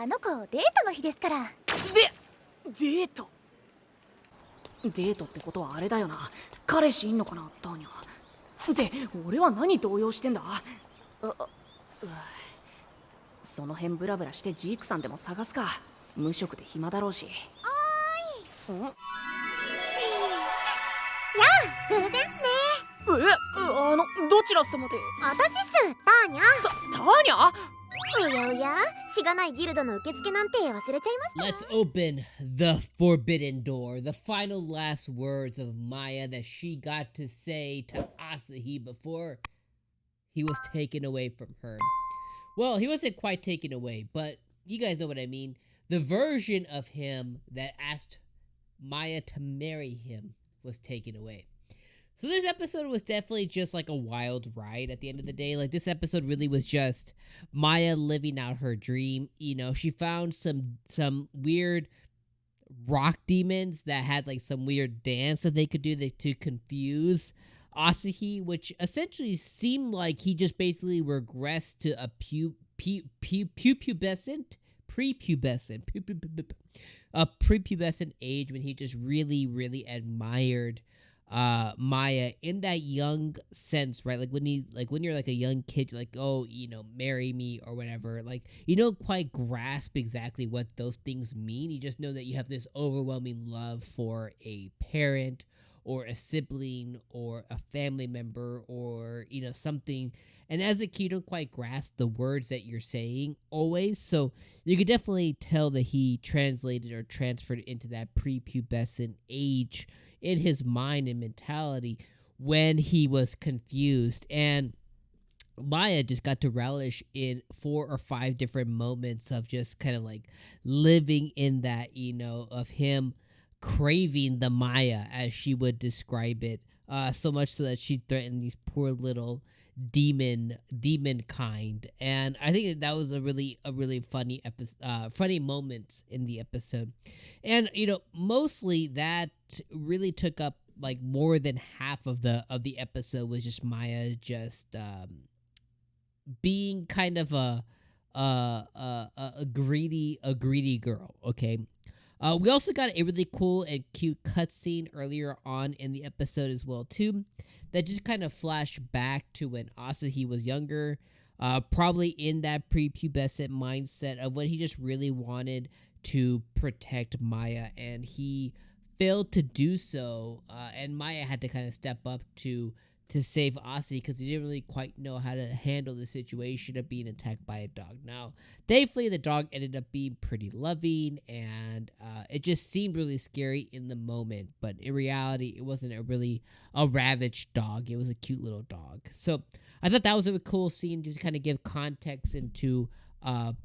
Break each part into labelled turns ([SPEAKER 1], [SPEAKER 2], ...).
[SPEAKER 1] あの子デートの日ですから。
[SPEAKER 2] デートってことはあれだよな。彼氏いんのかな、ターニャ。で、俺は何動揺してんだ。その辺ブラブラしてジークさんでも探すか。無職で暇だろうし。
[SPEAKER 1] おーい。やあ、偶然っすね。
[SPEAKER 2] どちら様で。
[SPEAKER 1] 私っす、ターニャ。
[SPEAKER 2] ターニャ。
[SPEAKER 1] おやおや、しがないギルドの受付なんて忘れちゃいました。
[SPEAKER 3] Let's open the forbidden door. The final last words of Maya that she got to say to Asahi before he was taken away from her. Well, he wasn't quite taken away, but you guys know what I mean. The version of him that asked Maya to marry him was taken away. So this episode was definitely just like a wild ride at the end of the day. Like, this episode really was just Maya living out her dream. You know, she found some weird rock demons that had like some weird dance that they could do to confuse Asahi, which essentially seemed like he just basically regressed to a prepubescent age when he just really admired Maya in that young sense, right? Like when you're like a young kid, you're like, oh, you know, marry me or whatever. Like, you don't quite grasp exactly what those things mean. You just know that you have this overwhelming love for a parent or a sibling or a family member or, you know, something. And as a kid, you don't quite grasp the words that you're saying always. So you could definitely tell that he translated or transferred into that prepubescent age in his mind and mentality when he was confused. And Maya just got to relish in 4 or 5 different moments of just kind of like living in that, you know, of him craving the Maya, as she would describe it, so much so that she threatened these poor little demon kind. And I think that was a really funny funny moments in the episode. And you know, mostly that really took up like more than half of the episode was just Maya just being kind of a greedy girl. Okay. We also got a really cool and cute cutscene earlier on in the episode as well too, that just kind of flashed back to when Asahi was younger, probably in that prepubescent mindset of when he just really wanted to protect Maya, and he failed to do so, and Maya had to kind of step up to save Asahi because he didn't really quite know how to handle the situation of being attacked by a dog. Now, thankfully, the dog ended up being pretty loving, and it just seemed really scary in the moment. But in reality, it wasn't a ravaged dog. It was a cute little dog. So I thought that was a cool scene to kind of give context into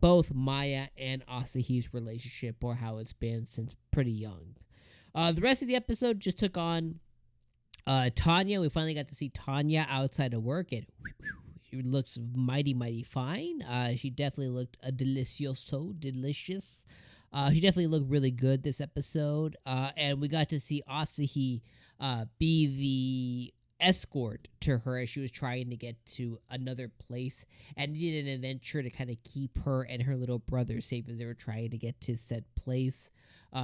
[SPEAKER 3] both Maya and Asahi's relationship, or how it's been since pretty young. The rest of the episode just took on Tanya. We finally got to see Tanya outside of work, and she looks mighty fine. She definitely looked delicious. She definitely looked really good this episode. And we got to see Asahi be the escort to her as she was trying to get to another place and needed an adventure to kind of keep her and her little brother safe as they were trying to get to said place.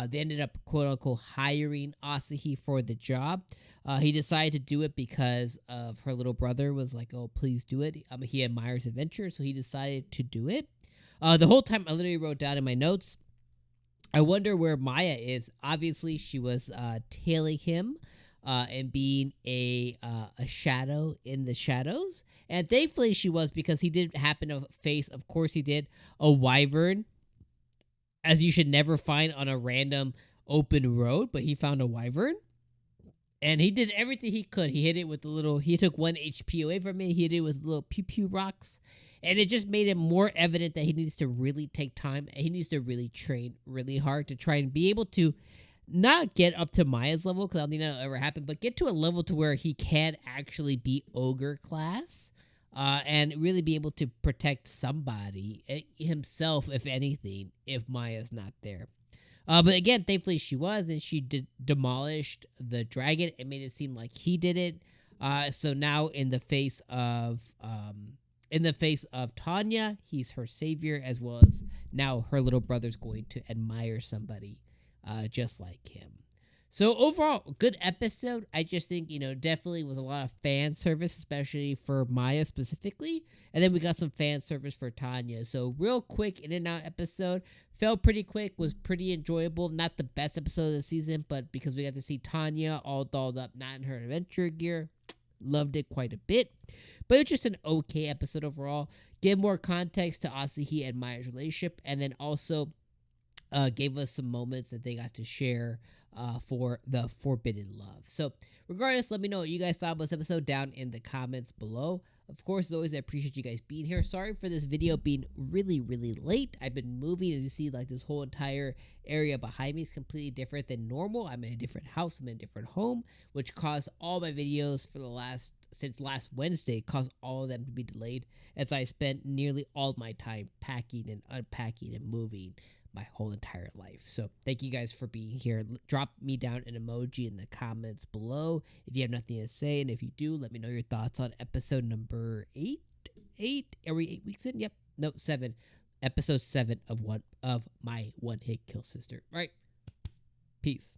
[SPEAKER 3] They ended up, quote unquote, hiring Asahi for the job. He decided to do it because of her little brother was like, oh, please do it. He admires adventure, so he decided to do it. The whole time I literally wrote down in my notes, I wonder where Maya is. Obviously, she was tailing him and being a shadow in the shadows. And thankfully she was, because he did happen to face, of course he did, a wyvern, as you should never find on a random open road, but he found a wyvern. And he did everything he could. He hit it with he took 1 HP away from it. He hit it with little pew rocks. And it just made it more evident that he needs to really take time. He needs to really train really hard to try and be able to not get up to Maya's level, because I don't think that'll ever happen, but get to a level to where he can actually be ogre class. And really be able to protect somebody, himself, if anything, if Maya's not there. But again, thankfully she was, and she demolished the dragon and made it seem like he did it. So now in the face of in the face of Tanya, he's her savior, as well as now her little brother's going to admire somebody just like him. So overall, good episode. I just think, definitely was a lot of fan service, especially for Maya specifically. And then we got some fan service for Tanya. So real quick in and out episode. Felt pretty quick, was pretty enjoyable. Not the best episode of the season, but because we got to see Tanya all dolled up, not in her adventure gear. Loved it quite a bit. But it's just an okay episode overall. Give more context to Asahi and Maya's relationship. And then also gave us some moments that they got to share for the Forbidden Love. So regardless, let me know what you guys thought about this episode down in the comments below. Of course, as always, I appreciate you guys being here. Sorry for this video being really, really late. I've been moving. As you see, like this whole entire area behind me is completely different than normal. I'm in a different house. I'm in a different home, which caused all my videos for since last Wednesday, caused all of them to be delayed as I spent nearly all my time packing and unpacking and moving my whole entire life. So thank you guys for being here. Drop me down an emoji in the comments below if you have nothing to say, and if you do, let me know your thoughts on episode number 8. Are we 8 weeks in? Yep. No, 7. Episode 7 of my One Hit Kill Sister. All right. Peace.